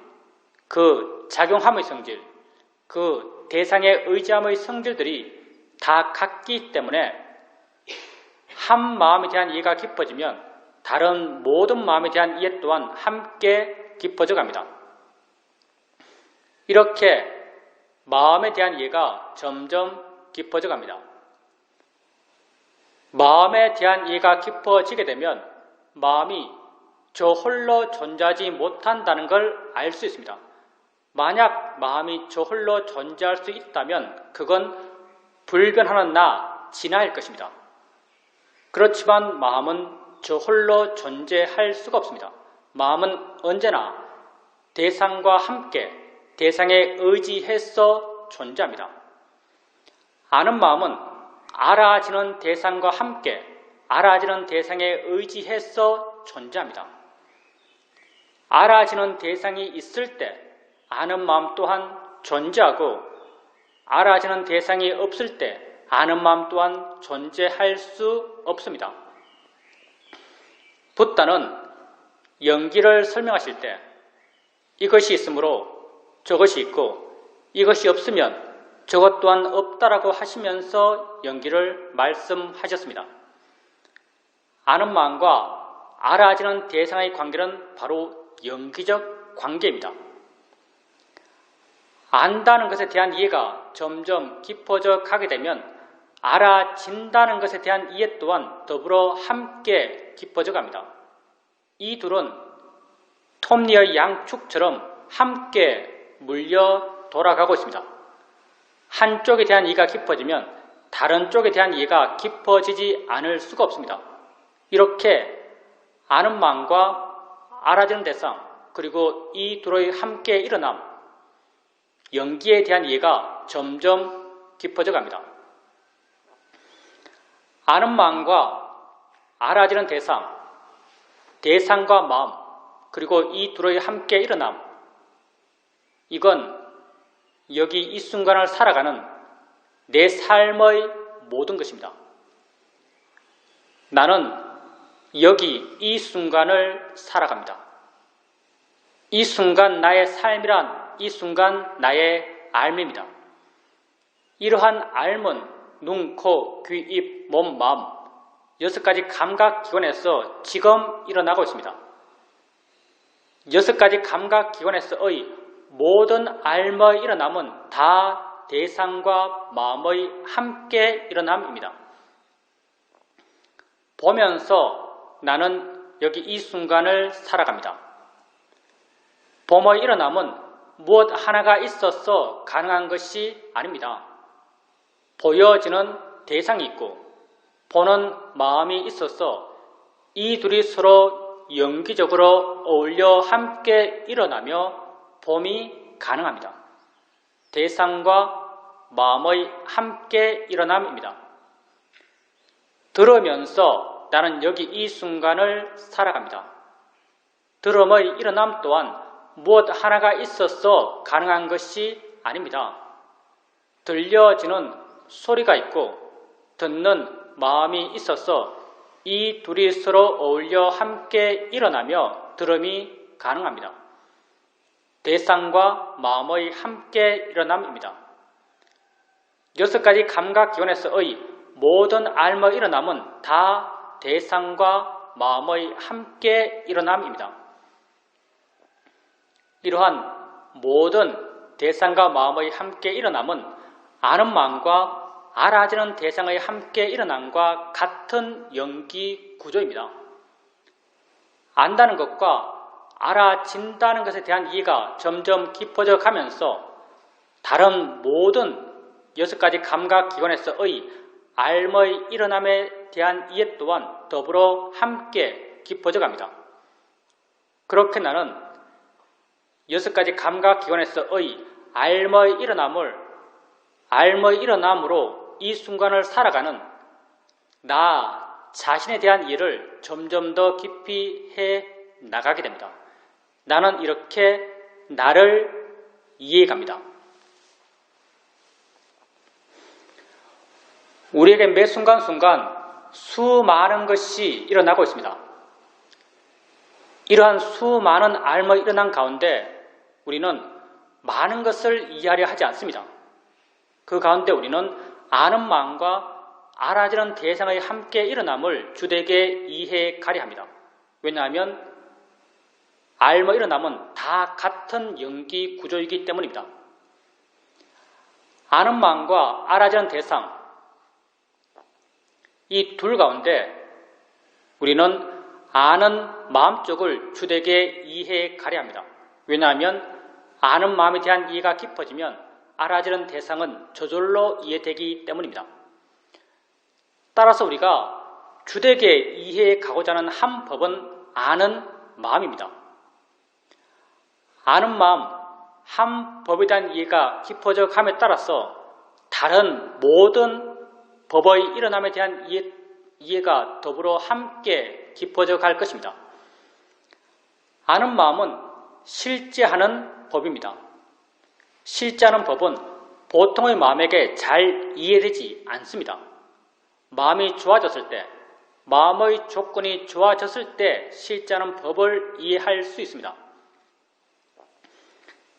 그 작용함의 성질, 그 대상에 의지함의 성질들이 다 같기 때문에 한 마음에 대한 이해가 깊어지면 다른 모든 마음에 대한 이해 또한 함께 깊어져 갑니다. 이렇게 마음에 대한 이해가 점점 깊어져 갑니다. 마음에 대한 이해가 깊어지게 되면 마음이 저 홀로 존재하지 못한다는 걸 알 수 있습니다. 만약 마음이 저 홀로 존재할 수 있다면 그건 불변하는 나, 진화일 것입니다. 그렇지만 마음은 저 홀로 존재할 수가 없습니다. 마음은 언제나 대상과 함께 대상에 의지해서 존재합니다. 아는 마음은 알아지는 대상과 함께 알아지는 대상에 의지해서 존재합니다. 알아지는 대상이 있을 때 아는 마음 또한 존재하고 알아지는 대상이 없을 때 아는 마음 또한 존재할 수 없습니다. 붓다는 연기를 설명하실 때 이것이 있으므로 저것이 있고 이것이 없으면 저것 또한 없다라고 하시면서 연기를 말씀하셨습니다. 아는 마음과 알아지는 대상의 관계는 바로 연기적 관계입니다. 안다는 것에 대한 이해가 점점 깊어져 가게 되면 알아진다는 것에 대한 이해 또한 더불어 함께 깊어져 갑니다. 이 둘은 톱니의 양축처럼 함께 물려 돌아가고 있습니다. 한쪽에 대한 이해가 깊어지면 다른 쪽에 대한 이해가 깊어지지 않을 수가 없습니다. 이렇게 아는 마음과 알아지는 대상, 그리고 이 둘의 함께 일어남, 연기에 대한 이해가 점점 깊어져 갑니다. 아는 마음과 알아지는 대상, 대상과 마음, 그리고 이 둘의 함께 일어남, 이건 여기 이 순간을 살아가는 내 삶의 모든 것입니다. 나는 여기 이 순간을 살아갑니다. 이 순간 나의 삶이란 이 순간 나의 삶입니다. 이러한 삶은 눈, 코, 귀, 입, 몸, 마음 6가지 감각기관에서 지금 일어나고 있습니다. 6가지 감각기관에서의 모든 삶의 일어남은 다 대상과 마음의 함께 일어남입니다. 보면서 나는 여기 이 순간을 살아갑니다. 봄의 일어남은 무엇 하나가 있어서 가능한 것이 아닙니다. 보여지는 대상이 있고 보는 마음이 있어서 이 둘이 서로 연기적으로 어울려 함께 일어나며 봄이 가능합니다. 대상과 마음의 함께 일어남입니다. 들으면서 나는 여기 이 순간을 살아갑니다. 들음의 일어남 또한 무엇 하나가 있어서 가능한 것이 아닙니다. 들려지는 소리가 있고 듣는 마음이 있어서 이 둘이 서로 어울려 함께 일어나며 들음이 가능합니다. 대상과 마음의 함께 일어남입니다. 6가지 감각기관에서의 모든 삶의 일어남은 다 대상과 마음의 함께 일어남입니다. 이러한 모든 대상과 마음의 함께 일어남은 아는 마음과 알아지는 대상의 함께 일어남과 같은 연기 구조입니다. 안다는 것과 알아진다는 것에 대한 이해가 점점 깊어져 가면서 다른 모든 6가지 감각기관에서의 삶의 일어남에 대한 이해 또한 더불어 함께 깊어져 갑니다. 그렇게 나는 6가지 감각기관에서의 삶의 일어남으로 이 순간을 살아가는 나 자신에 대한 이해를 점점 더 깊이 해 나가게 됩니다. 나는 이렇게 나를 이해해 갑니다. 우리에게 매 순간순간 수많은 것이 일어나고 있습니다. 이러한 수많은 삶의 일어난 가운데 우리는 많은 것을 이해하려 하지 않습니다. 그 가운데 우리는 아는 마음과 알아지는 대상의 함께 일어남을 주되게 이해해 가려 합니다. 왜냐하면 삶의 일어남은 다 같은 연기 구조이기 때문입니다. 아는 마음과 알아지는 대상, 이 둘 가운데 우리는 아는 마음 쪽을 주되게 이해해 가려 합니다. 왜냐하면 아는 마음에 대한 이해가 깊어지면 알아지는 대상은 저절로 이해되기 때문입니다. 따라서 우리가 주되게 이해해 가고자 하는 한 법은 아는 마음입니다. 아는 마음, 한 법에 대한 이해가 깊어져 감에 따라서 다른 모든 법의 일어남에 대한 이해가 더불어 함께 깊어져 갈 것입니다. 아는 마음은 실제하는 법입니다. 실제하는 법은 보통의 마음에게 잘 이해되지 않습니다. 마음이 좋아졌을 때, 마음의 조건이 좋아졌을 때 실제하는 법을 이해할 수 있습니다.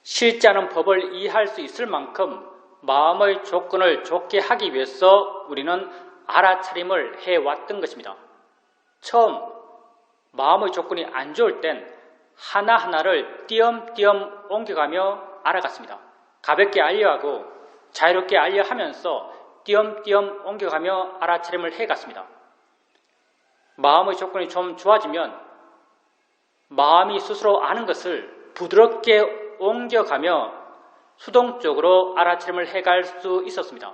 실제하는 법을 이해할 수 있을 만큼 마음의 조건을 좋게 하기 위해서 우리는 알아차림을 해왔던 것입니다. 처음 마음의 조건이 안 좋을 땐 하나하나를 띄엄띄엄 옮겨가며 알아갔습니다. 가볍게 알려하고 자유롭게 알려하면서 띄엄띄엄 옮겨가며 알아차림을 해갔습니다. 마음의 조건이 좀 좋아지면 마음이 스스로 아는 것을 부드럽게 옮겨가며 수동적으로 알아차림을 해갈 수 있었습니다.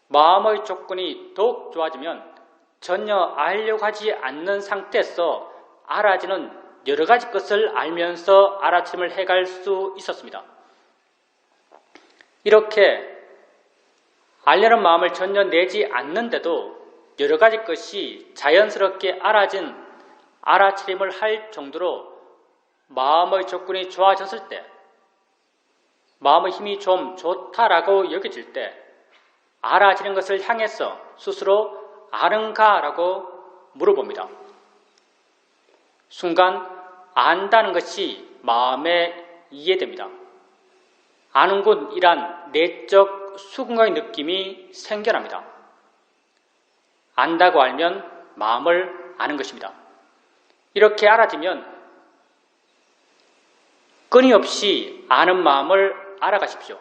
마음의 조건이 더욱 좋아지면 전혀 알려고 하지 않는 상태에서 알아지는 여러 가지 것을 알면서 알아차림을 해갈 수 있었습니다. 이렇게 알려는 마음을 전혀 내지 않는데도 여러 가지 것이 자연스럽게 알아차림을 할 정도로 마음의 조건이 좋아졌을 때, 마음의 힘이 좀 좋다라고 여겨질 때 알아지는 것을 향해서 스스로 아는가라고 물어봅니다. 순간 안다는 것이 마음에 이해됩니다. 아는군이란 내적 수긍의 느낌이 생겨납니다. 안다고 알면 마음을 아는 것입니다. 이렇게 알아지면 끊임없이 아는 마음을 알아가십시오.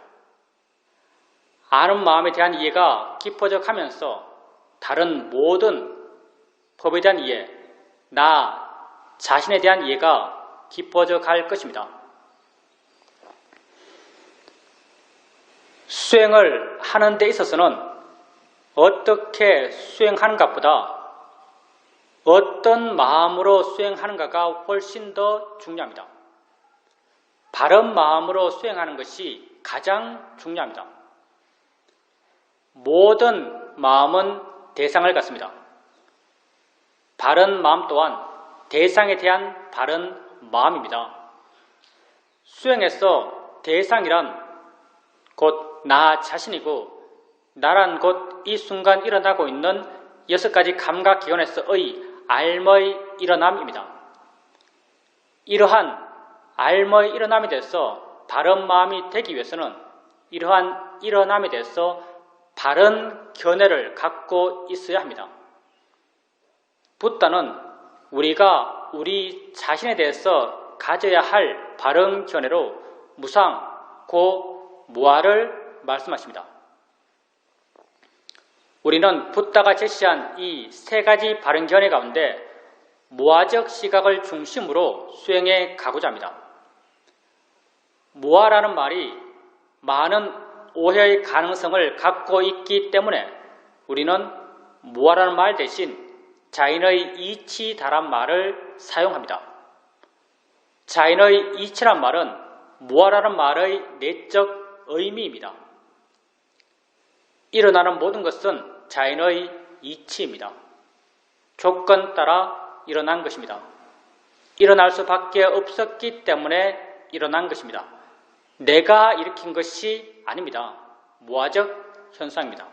아는 마음에 대한 이해가 깊어져 가면서 다른 모든 법에 대한 이해, 나 자신에 대한 이해가 깊어져 갈 것입니다. 수행을 하는 데 있어서는 어떻게 수행하는가보다 어떤 마음으로 수행하는가가 훨씬 더 중요합니다. 바른 마음으로 수행하는 것이 가장 중요합니다. 모든 마음은 대상을 갖습니다. 바른 마음 또한 대상에 대한 바른 마음입니다. 수행에서 대상이란 곧 나 자신이고 나란 곧 이 순간 일어나고 있는 6가지 감각기관에서의 알머의 일어남입니다. 이러한 알머의 일어남에 대해서 바른 마음이 되기 위해서는 이러한 일어남에 대해서 바른 견해를 갖고 있어야 합니다. 붓다는 우리가 우리 자신에 대해서 가져야 할 바른 견해로 무상, 고, 무아를 말씀하십니다. 우리는 붓다가 제시한 이 3가지 바른 견해 가운데 무아적 시각을 중심으로 수행해 가고자 합니다. 무아라는 말이 많은 오해의 가능성을 갖고 있기 때문에 우리는 무아라는 말 대신 자인의 이치다란 말을 사용합니다. 자인의 이치란 말은 무아라는 말의 내적 의미입니다. 일어나는 모든 것은 자인의 이치입니다. 조건 따라 일어난 것입니다. 일어날 수밖에 없었기 때문에 일어난 것입니다. 내가 일으킨 것이 아닙니다. 무아적 현상입니다.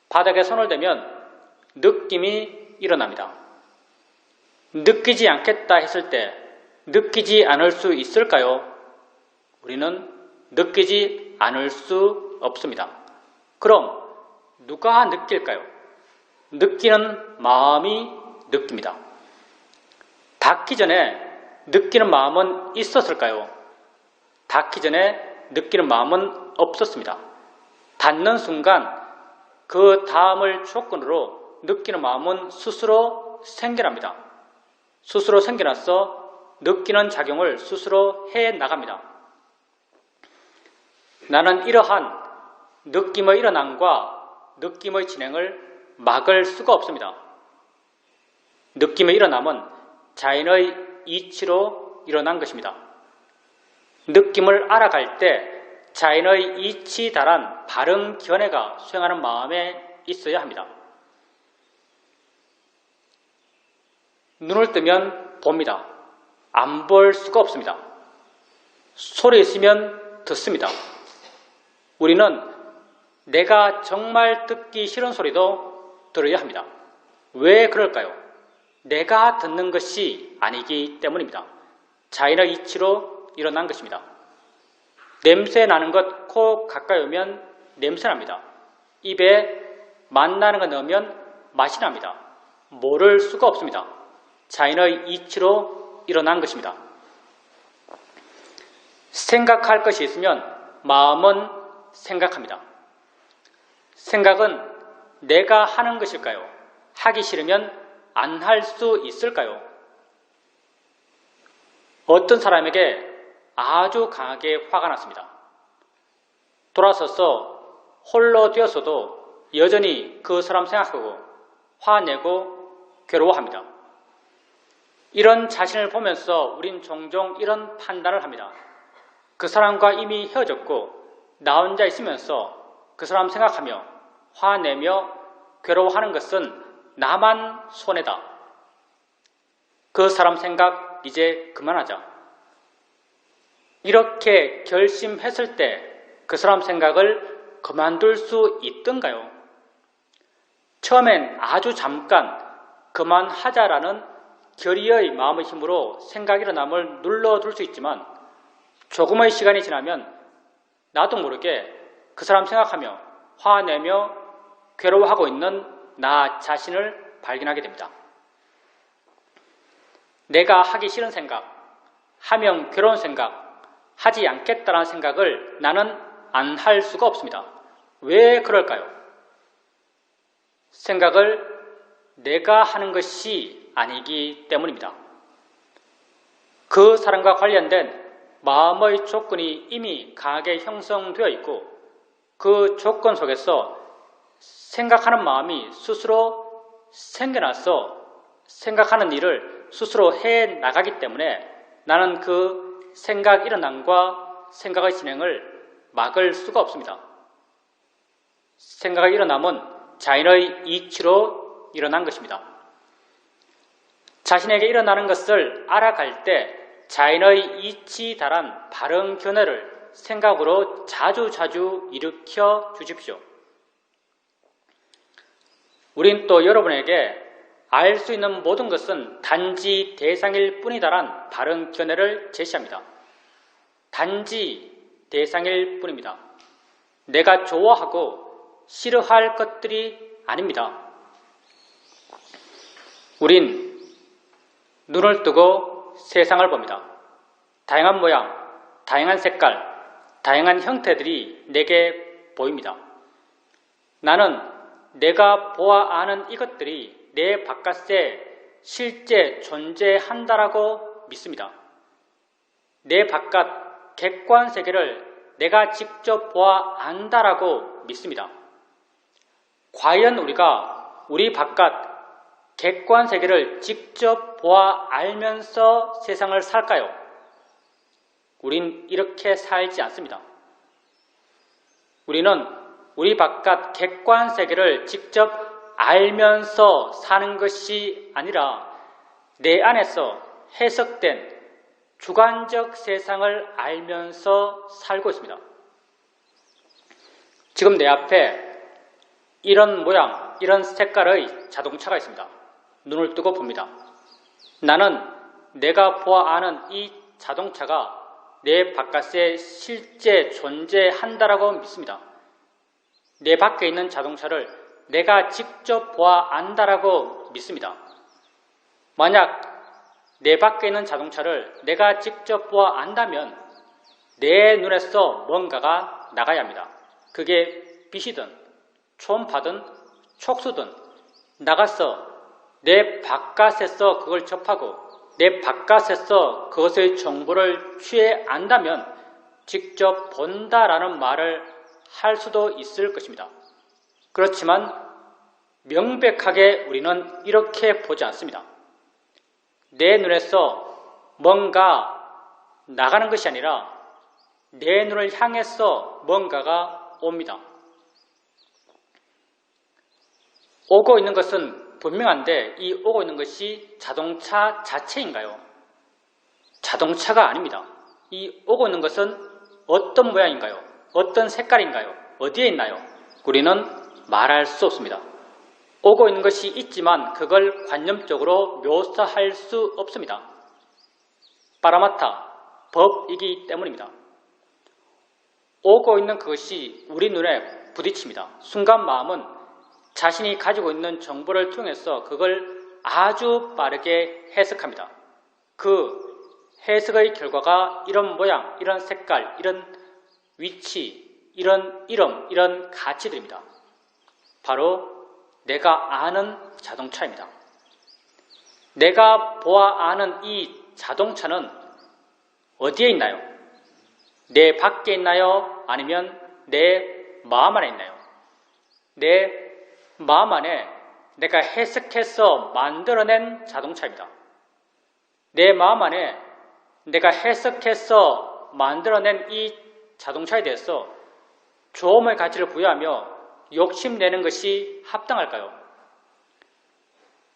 바닥에 손을 대면 느낌이 일어납니다. 느끼지 않겠다 했을 때 느끼지 않을 수 있을까요? 우리는 느끼지 않을 수 없습니다. 그럼 누가 느낄까요? 느끼는 마음이 느낍니다. 닿기 전에 느끼는 마음은 있었을까요? 닿기 전에 느끼는 마음은 없었습니다. 닿는 순간 그 다음을 조건으로 느끼는 마음은 스스로 생겨납니다. 스스로 생겨나서 느끼는 작용을 스스로 해나갑니다. 나는 이러한 느낌의 일어남과 느낌의 진행을 막을 수가 없습니다. 느낌의 일어남은 자인의 이치로 일어난 것입니다. 느낌을 알아갈 때 자인의 이치달한 바른 견해가 수행하는 마음에 있어야 합니다. 눈을 뜨면 봅니다. 안 볼 수가 없습니다. 소리 있으면 듣습니다. 우리는 내가 정말 듣기 싫은 소리도 들어야 합니다. 왜 그럴까요? 내가 듣는 것이 아니기 때문입니다. 자인의 이치로 일어난 것입니다. 냄새 나는 것 코 가까이 오면 냄새 납니다. 입에 맛나는 거 넣으면 맛이 납니다. 모를 수가 없습니다. 자인의 이치로 일어난 것입니다. 생각할 것이 있으면 마음은 생각합니다. 생각은 내가 하는 것일까요? 하기 싫으면 안 할 수 있을까요? 어떤 사람에게 아주 강하게 화가 났습니다. 돌아서서 홀로 되었어도 여전히 그 사람 생각하고 화내고 괴로워합니다. 이런 자신을 보면서 우린 종종 이런 판단을 합니다. 그 사람과 이미 헤어졌고 나 혼자 있으면서 그 사람 생각하며 화내며 괴로워하는 것은 나만 손해다. 그 사람 생각 이제 그만하자. 이렇게 결심했을 때 그 사람 생각을 그만둘 수 있던가요? 처음엔 아주 잠깐 그만하자라는 결의의 마음의 힘으로 생각 일어남을 눌러둘 수 있지만 조금의 시간이 지나면 나도 모르게 그 사람 생각하며 화내며 괴로워하고 있는 나 자신을 발견하게 됩니다. 내가 하기 싫은 생각, 하면 괴로운 생각, 하지 않겠다는 생각을 나는 안 할 수가 없습니다. 왜 그럴까요? 생각을 내가 하는 것이 아니기 때문입니다. 그 사람과 관련된 마음의 조건이 이미 강하게 형성되어 있고 그 조건 속에서 생각하는 마음이 스스로 생겨나서 생각하는 일을 스스로 해나가기 때문에 나는 그 생각 일어남과 생각의 진행을 막을 수가 없습니다. 생각의 일어남은 자인의 이치로 일어난 것입니다. 자신에게 일어나는 것을 알아갈 때 자인의 이치달한 바른 견해를 생각으로 자주자주 일으켜 주십시오. 우린 또 여러분에게 알 수 있는 모든 것은 단지 대상일 뿐이다란 바른 견해를 제시합니다. 단지 대상일 뿐입니다. 내가 좋아하고 싫어할 것들이 아닙니다. 우린 눈을 뜨고 세상을 봅니다. 다양한 모양, 다양한 색깔, 다양한 형태들이 내게 보입니다. 나는 내가 보아 아는 이것들이 내 바깥에 실제 존재한다라고 믿습니다. 내 바깥 객관 세계를 내가 직접 보아 안다라고 믿습니다. 과연 우리가 우리 바깥 객관 세계를 직접 보아 알면서 세상을 살까요? 우린 이렇게 살지 않습니다. 우리는 우리 바깥 객관 세계를 직접 알면서 사는 것이 아니라 내 안에서 해석된 주관적 세상을 알면서 살고 있습니다. 지금 내 앞에 이런 모양, 이런 색깔의 자동차가 있습니다. 눈을 뜨고 봅니다. 나는 내가 보아 아는 이 자동차가 내 바깥에 실제 존재한다라고 믿습니다. 내 밖에 있는 자동차를 내가 직접 보아 안다라고 믿습니다. 만약 내 밖에 있는 자동차를 내가 직접 보아 안다면 내 눈에서 뭔가가 나가야 합니다. 그게 빛이든 초음파든 촉수든 나가서 내 바깥에서 그걸 접하고 내 바깥에서 그것의 정보를 취해 안다면 직접 본다라는 말을 할 수도 있을 것입니다. 그렇지만 명백하게 우리는 이렇게 보지 않습니다. 내 눈에서 뭔가 나가는 것이 아니라 내 눈을 향해서 뭔가가 옵니다. 오고 있는 것은 분명한데 이 오고 있는 것이 자동차 자체인가요? 자동차가 아닙니다. 이 오고 있는 것은 어떤 모양인가요? 어떤 색깔인가요? 어디에 있나요? 우리는 말할 수 없습니다. 오고 있는 것이 있지만 그걸 관념적으로 묘사할 수 없습니다. 파라마타, 법이기 때문입니다. 오고 있는 그것이 우리 눈에 부딪힙니다. 순간 마음은 자신이 가지고 있는 정보를 통해서 그걸 아주 빠르게 해석합니다. 그 해석의 결과가 이런 모양, 이런 색깔, 이런 위치, 이런 이름, 이런 가치들입니다. 바로 내가 아는 자동차입니다. 내가 보아 아는 이 자동차는 어디에 있나요? 내 밖에 있나요? 아니면 내 마음 안에 있나요? 내 마음 안에 내가 해석해서 만들어낸 자동차입니다. 내 마음 안에 내가 해석해서 만들어낸 이 자동차에 대해서 조음의 가치를 부여하며 욕심내는 것이 합당할까요?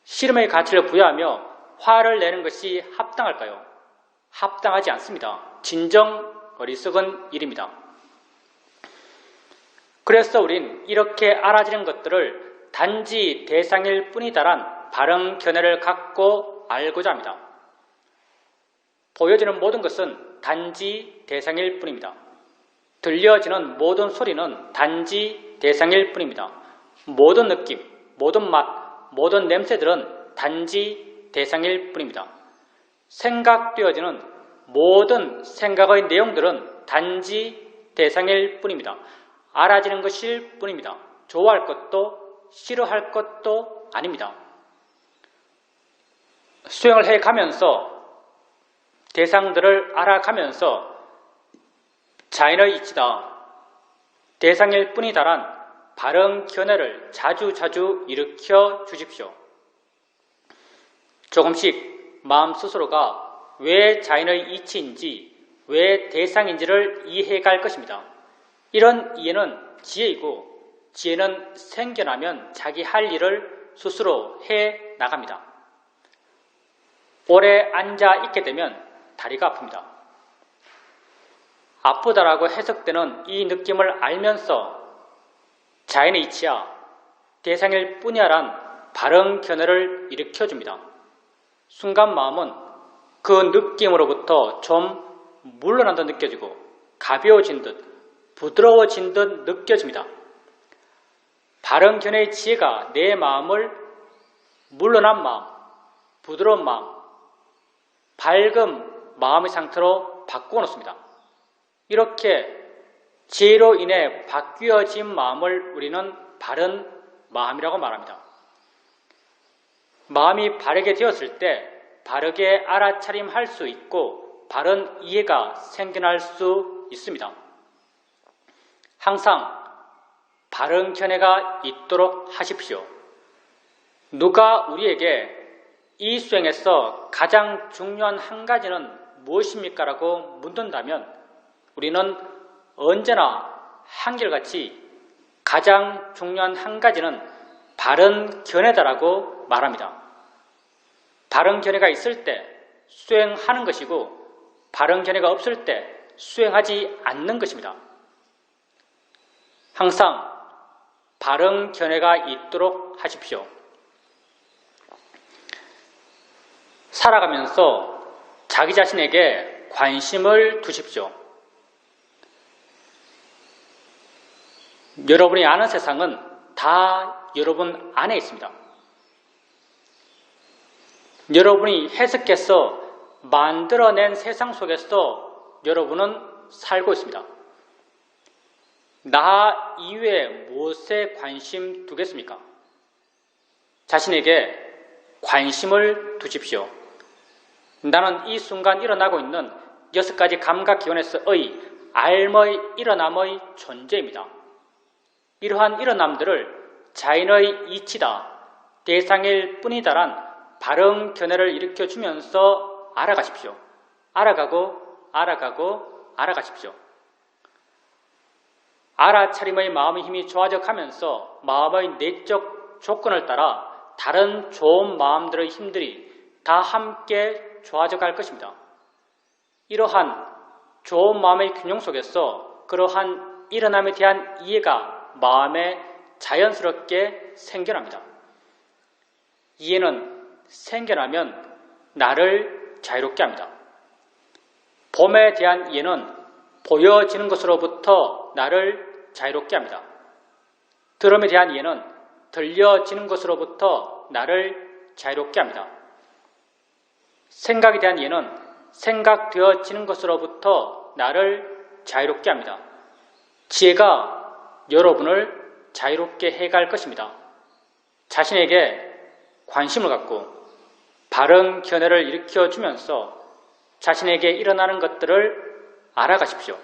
씨름의 가치를 부여하며 화를 내는 것이 합당할까요? 합당하지 않습니다. 진정 어리석은 일입니다. 그래서 우린 이렇게 알아지는 것들을 단지 대상일 뿐이다란 바른 견해를 갖고 알고자 합니다. 보여지는 모든 것은 단지 대상일 뿐입니다. 들려지는 모든 소리는 단지 대상일 뿐입니다. 모든 느낌, 모든 맛, 모든 냄새들은 단지 대상일 뿐입니다. 생각되어지는 모든 생각의 내용들은 단지 대상일 뿐입니다. 알아지는 것일 뿐입니다. 좋아할 것도 싫어할 것도 아닙니다. 수행을 해가면서 대상들을 알아가면서 자인의 이치다, 대상일 뿐이다란 바른 견해를 자주자주 일으켜 주십시오. 조금씩 마음 스스로가 왜 자인의 이치인지, 왜 대상인지를 이해해 갈 것입니다. 이런 이해는 지혜이고, 지혜는 생겨나면 자기 할 일을 스스로 해 나갑니다. 오래 앉아 있게 되면 다리가 아픕니다. 아프다라고 해석되는 이 느낌을 알면서 자인의 이치야, 대상일 뿐이야란 바른 견해를 일으켜줍니다. 순간 마음은 그 느낌으로부터 좀 물러난 듯 느껴지고 가벼워진 듯 부드러워진 듯 느껴집니다. 바른 견해의 지혜가 내 마음을 물러난 마음, 부드러운 마음, 밝은 마음의 상태로 바꾸어 놓습니다. 이렇게 지혜로 인해 바뀌어진 마음을 우리는 바른 마음이라고 말합니다. 마음이 바르게 되었을 때 바르게 알아차림할 수 있고 바른 이해가 생겨날 수 있습니다. 항상 바른 견해가 있도록 하십시오. 누가 우리에게 이 수행에서 가장 중요한 한 가지는 무엇입니까? 라고 묻는다면 우리는 언제나 한결같이 가장 중요한 한 가지는 바른 견해다라고 말합니다. 바른 견해가 있을 때 수행하는 것이고 바른 견해가 없을 때 수행하지 않는 것입니다. 항상 바른 견해가 있도록 하십시오. 살아가면서 자기 자신에게 관심을 두십시오. 여러분이 아는 세상은 다 여러분 안에 있습니다. 여러분이 해석해서 만들어낸 세상 속에서 여러분은 살고 있습니다. 나 이외에 무엇에 관심 두겠습니까? 자신에게 관심을 두십시오. 나는 이 순간 일어나고 있는 6가지 감각 기원에서의 알의 일어남의 존재입니다. 이러한 일어남들을 자인의 이치다, 대상일 뿐이다란 바른 견해를 일으켜주면서 알아가십시오. 알아가고 알아가고 알아가십시오. 알아차림의 마음의 힘이 좋아져 가면서 마음의 내적 조건을 따라 다른 좋은 마음들의 힘들이 다 함께 좋아져 갈 것입니다. 이러한 좋은 마음의 균형 속에서 그러한 일어남에 대한 이해가 마음에 자연스럽게 생겨납니다. 이해는 생겨나면 나를 자유롭게 합니다. 봄에 대한 이해는 보여지는 것으로부터 나를 자유롭게 합니다. 들음에 대한 이해는 들려지는 것으로부터 나를 자유롭게 합니다. 생각에 대한 이해는 생각되어지는 것으로부터 나를 자유롭게 합니다. 지혜가 여러분을 자유롭게 해갈 것입니다. 자신에게 관심을 갖고 바른 견해를 일으켜 주면서 자신에게 일어나는 것들을 알아가십시오.